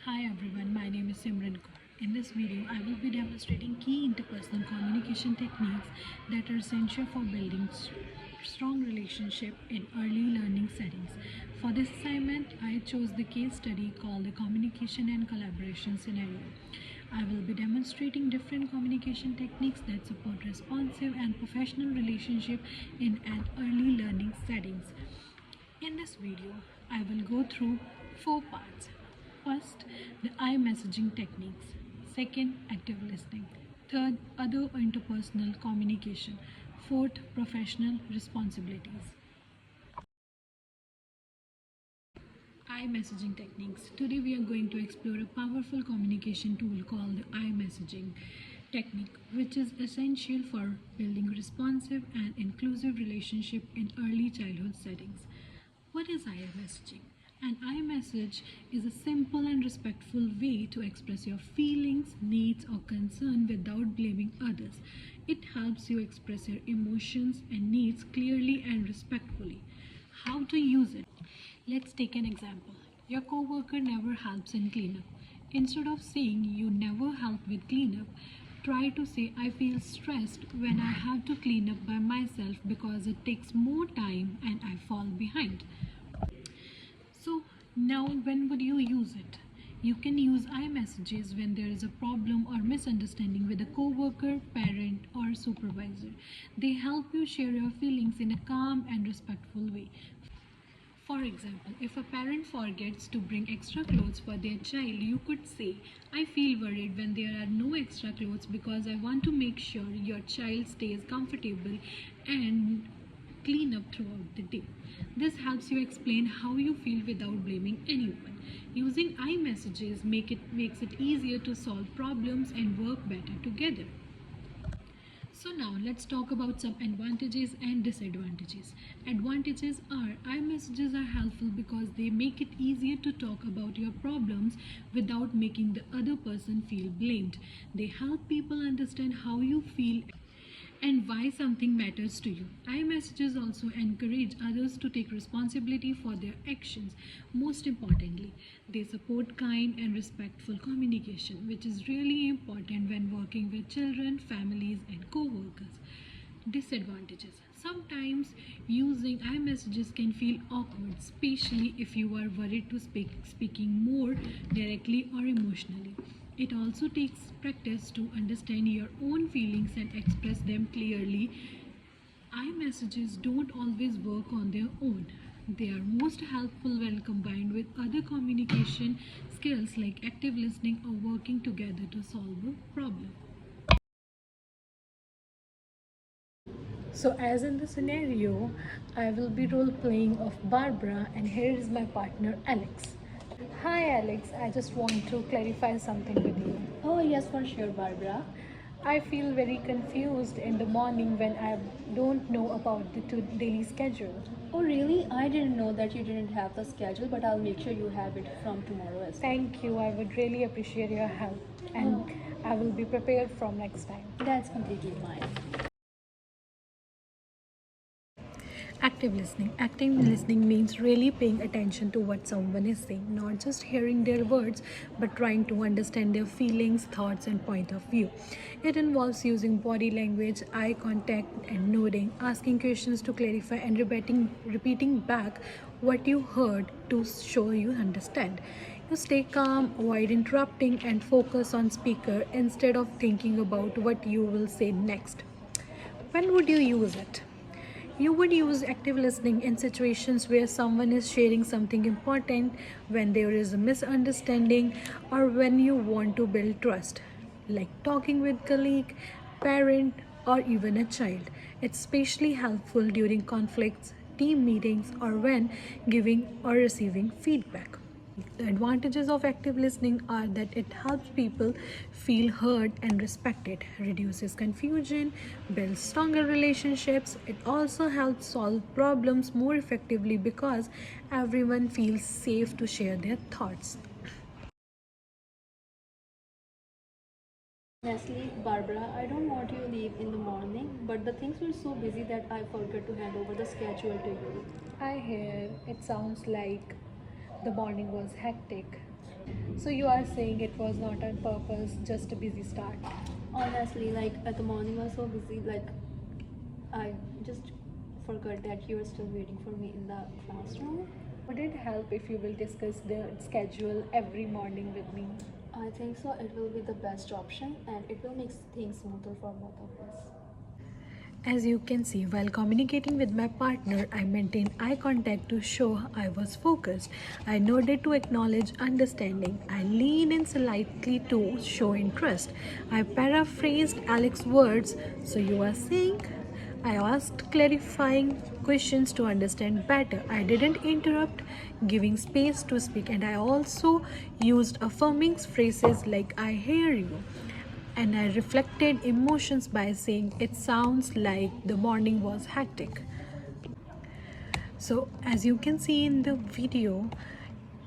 Hi everyone, my name is Simran Kaur. In this video, I will be demonstrating key interpersonal communication techniques that are essential for building strong relationship in early learning settings. For this assignment, I chose the case study called the communication and collaboration scenario. I will be demonstrating different communication techniques that support responsive and professional relationship in an early learning settings. In this video, I will go through four parts. First, the I messaging techniques. Second, active listening. Third, other interpersonal communication. Fourth, professional responsibilities. I messaging techniques. Today we are going to explore a powerful communication tool called the I messaging technique, which is essential for building responsive and inclusive relationship in early childhood settings. What is I messaging? An I message is a simple and respectful way to express your feelings, needs, or concern without blaming others. It helps you express your emotions and needs clearly and respectfully. How to use it? Let's take an example. Your coworker never helps in cleanup. Instead of saying you never help with cleanup, try to say I feel stressed when I have to clean up by myself because it takes more time and I fall behind. So now when would you use it? You can use iMessages when there is a problem or misunderstanding with a coworker, parent, or supervisor. They help you share your feelings in a calm and respectful way. For example, if a parent forgets to bring extra clothes for their child, you could say, I feel worried when there are no extra clothes because I want to make sure your child stays comfortable and clean up throughout the day. This helps you explain how you feel without blaming anyone. Using iMessages makes it easier to solve problems and work better together. So now let's talk about some advantages and disadvantages. Advantages are iMessages are helpful because they make it easier to talk about your problems without making the other person feel blamed. They help people understand how you feel and why something matters to you. iMessages also encourage others to take responsibility for their actions. Most importantly, they support kind and respectful communication, which is really important when working with children, families, and co workers. Disadvantages. Sometimes using iMessages can feel awkward, especially if you are worried to speaking more directly or emotionally. It also takes practice to understand your own feelings and express them clearly. iMessages don't always work on their own. They are most helpful when combined with other communication skills like active listening or working together to solve a problem. So, as in the scenario, I will be role playing of Barbara, and here is my partner Alex. Hi Alex, I just want to clarify something with you. Oh, yes, for sure, Barbara. I feel very confused in the morning when I don't know about the daily schedule. Oh, really? I didn't know that you didn't have the schedule, but I'll make sure you have it from tomorrow as well. Thank you, I would really appreciate your help, and Oh, I will be prepared from next time. that's completely fine. Active listening. Active listening means really paying attention to what someone is saying, not just hearing their words, but trying to understand their feelings, thoughts, and point of view. It involves using body language, eye contact, and nodding, asking questions to clarify, and repeating back what you heard to show you understand. You stay calm, avoid interrupting, and focus on speaker instead of thinking about what you will say next. When would you use it? You would use active listening in situations where someone is sharing something important, when there is a misunderstanding, or when you want to build trust, like talking with colleague, parent, or even a child. It's especially helpful during conflicts, team meetings, or when giving or receiving feedback. The advantages of active listening are that it helps people feel heard and respected, reduces confusion, builds stronger relationships. It also helps solve problems more effectively because everyone feels safe to share their thoughts. Honestly, Barbara, I don't want you to leave in the morning, but the things were so busy that I forgot to hand over the schedule to you. I hear it sounds like the morning was hectic. So you are saying it was not on purpose, just a busy start. Honestly, like at the morning was so busy, like I just forgot that you were still waiting for me in the classroom. Would it help if you will discuss the schedule every morning with me? I think so. It will be the best option and it will make things smoother for both of us. As you can see, while communicating with my partner, I maintained eye contact to show I was focused. I nodded to acknowledge understanding. I leaned in slightly to show interest. I paraphrased Alex's words. So you are saying? I asked clarifying questions to understand better. I didn't interrupt, giving space to speak, and I also used affirming phrases like I hear you. And I reflected emotions by saying it sounds like the morning was hectic. So, as you can see in the video,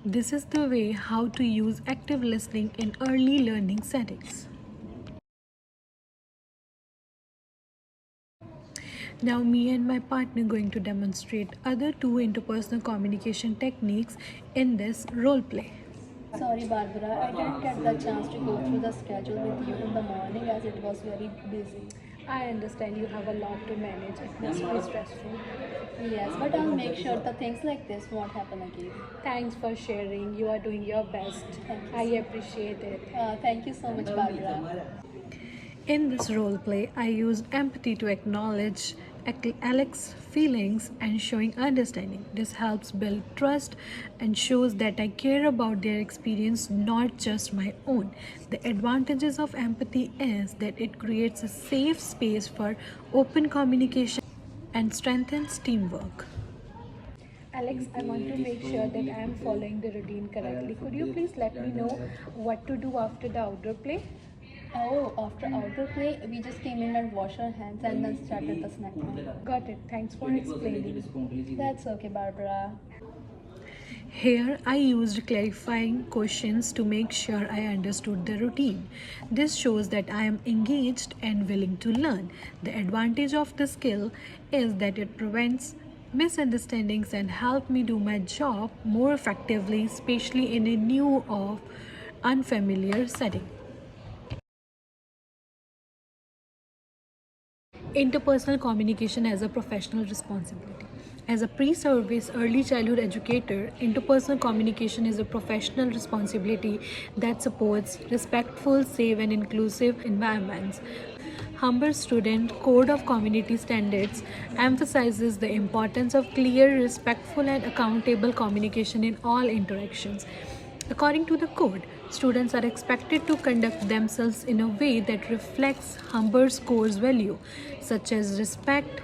this is the way how to use active listening in early learning settings. Now, me and my partner going to demonstrate other two interpersonal communication techniques in this role play. Sorry, Barbara, I didn't get the chance to go through the schedule with you in the morning as it was very busy. I understand you have a lot to manage. It must be stressful. Yes, but I'll make sure the things like this won't happen again. Thanks for sharing. You are doing your best. Thank you. I appreciate it. Thank you so much, Barbara. In this role play, I used empathy to acknowledge Alex's feelings and showing understanding. This helps build trust and shows that I care about their experience, not just my own. The advantages of empathy is that it creates a safe space for open communication and strengthens teamwork. Alex, I want to make sure that I am following the routine correctly. Could you please let me know what to do after the outdoor play? Oh, after outdoor play, we just came in and washed our hands and then started the snack time. Got it. Thanks for explaining. That's okay, Barbara. Here, I used clarifying questions to make sure I understood the routine. This shows that I am engaged and willing to learn. The advantage of the skill is that it prevents misunderstandings and help me do my job more effectively, especially in a new or unfamiliar setting. Interpersonal communication as a professional responsibility. As a pre service early childhood educator, interpersonal communication is a professional responsibility that supports respectful, safe, and inclusive environments. Humber Student Code of Community Standards emphasizes the importance of clear, respectful, and accountable communication in all interactions. According to the code, students are expected to conduct themselves in a way that reflects Humber's core value, such as respect,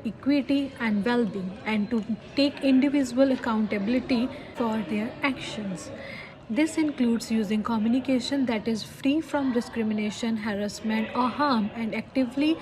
equity, and well being, and to take individual accountability for their actions. This includes using communication that is free from discrimination, harassment, or harm, and actively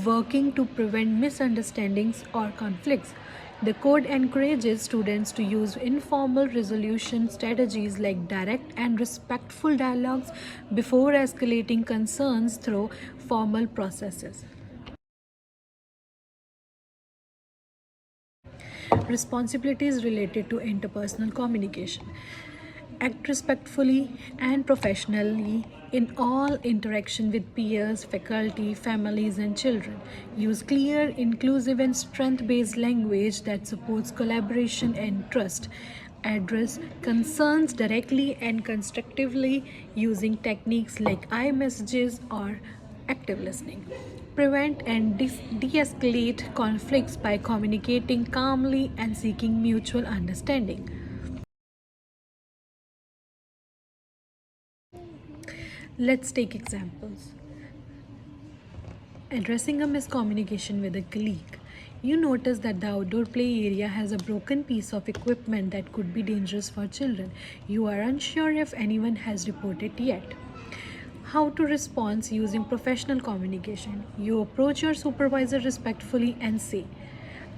working to prevent misunderstandings or conflicts. The code encourages students to use informal resolution strategies like direct and respectful dialogues before escalating concerns through formal processes. Responsibilities related to interpersonal communication. Act respectfully and professionally in all interaction with peers, faculty, families, and children. Use clear, inclusive, and strength based language that supports collaboration and trust. Address concerns directly and constructively using techniques like iMessages or active listening. Prevent and de escalate conflicts by communicating calmly and seeking mutual understanding. Let's take examples. Addressing a miscommunication with a colleague. You notice that the outdoor play area has a broken piece of equipment that could be dangerous for children. You are unsure if anyone has reported yet. How to respond using professional communication. You approach your supervisor respectfully and say,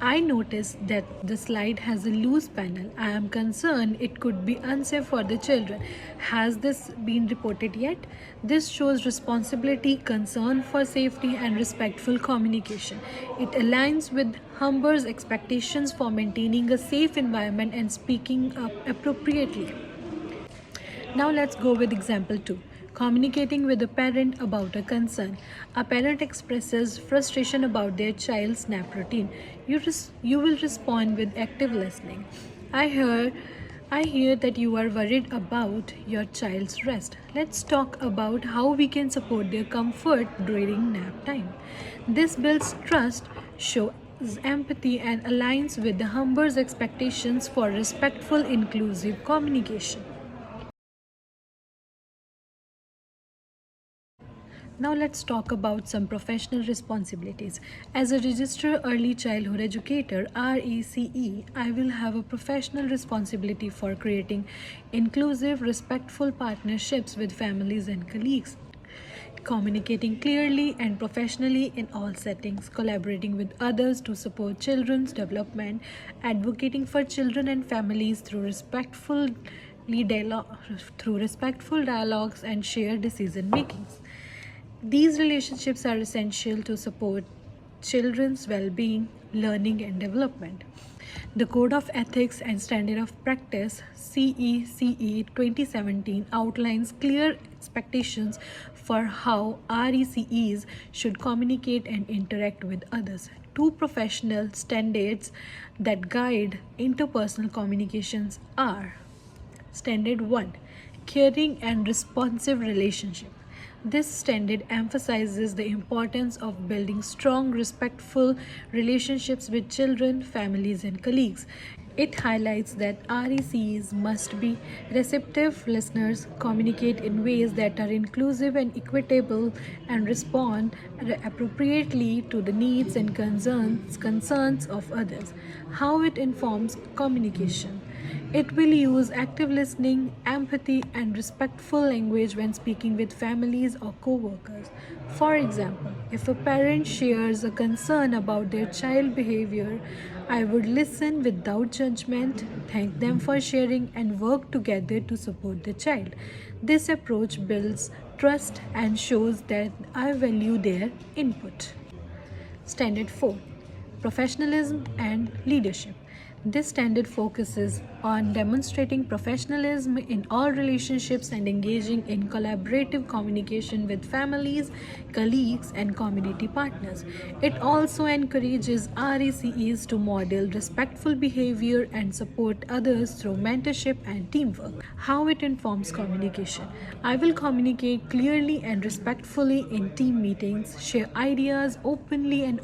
I noticed that the slide has a loose panel. I am concerned it could be unsafe for the children. Has this been reported yet? This shows responsibility, concern for safety, and respectful communication. It aligns with Humber's expectations for maintaining a safe environment and speaking up appropriately. Now let's go with example 2. Communicating with a parent about a concern. A parent expresses frustration about their child's nap routine. You will respond with active listening. I hear I hear that you are worried about your child's rest. Let's talk about how we can support their comfort during nap time. This builds trust, shows empathy, and aligns with the humber's expectations for respectful, inclusive communication. Now let's talk about some professional responsibilities. As a registered early childhood educator (RECE), I will have a professional responsibility for creating inclusive, respectful partnerships with families and colleagues. Communicating clearly and professionally in all settings, collaborating with others to support children's development, advocating for children and families through respectful dialogues and shared decision makings. These relationships are essential to support children's well being, learning, and development. The Code of Ethics and Standard of Practice (CECE) 2017 outlines clear expectations for how RECEs should communicate and interact with others. Two professional standards that guide interpersonal communications are: Standard 1: Caring and responsive relationship. This standard emphasizes the importance of building strong, respectful relationships with children, families, and colleagues. It highlights that RECs must be receptive listeners, communicate in ways that are inclusive and equitable, and respond appropriately to the needs and concerns of others. How it informs communication. It will use active listening, empathy, and respectful language when speaking with families or co-workers. For example, if a parent shares a concern about their child behavior, I would listen without judgment, thank them for sharing, and work together to support the child. This approach builds trust and shows that I value their input. Standard 4: Professionalism and Leadership. This standard focuses on demonstrating professionalism in all relationships and engaging in collaborative communication with families, colleagues, and community partners. It also encourages RECEs to model respectful behavior and support others through mentorship and teamwork. How it informs communication. I will communicate clearly and respectfully in team meetings, share ideas openly, and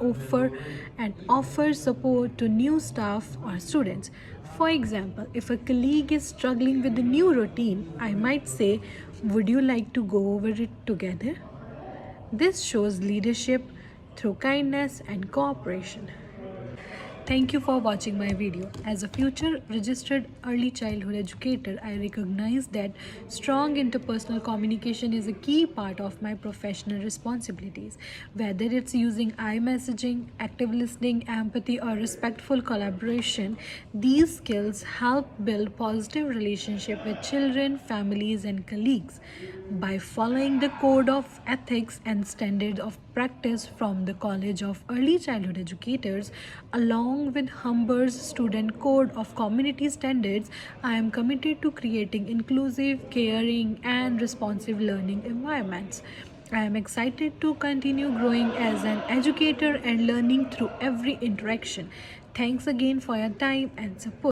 offer support to new staff or students. For example, if a colleague is struggling with a new routine, I might say, "Would you like to go over it together?" This shows leadership through kindness and cooperation. Thank you for watching my video. As a future registered early childhood educator, I recognize that strong interpersonal communication is a key part of my professional responsibilities. Whether it's using iMessaging, active listening, empathy, or respectful collaboration, these skills help build positive relationships with children, families, and colleagues. By following the code of ethics and standards of practice from the College of Early Childhood Educators, along with Humber's Student Code of Community Standards, I am committed to creating inclusive, caring, and responsive learning environments. I am excited to continue growing as an educator and learning through every interaction. Thanks again for your time and support.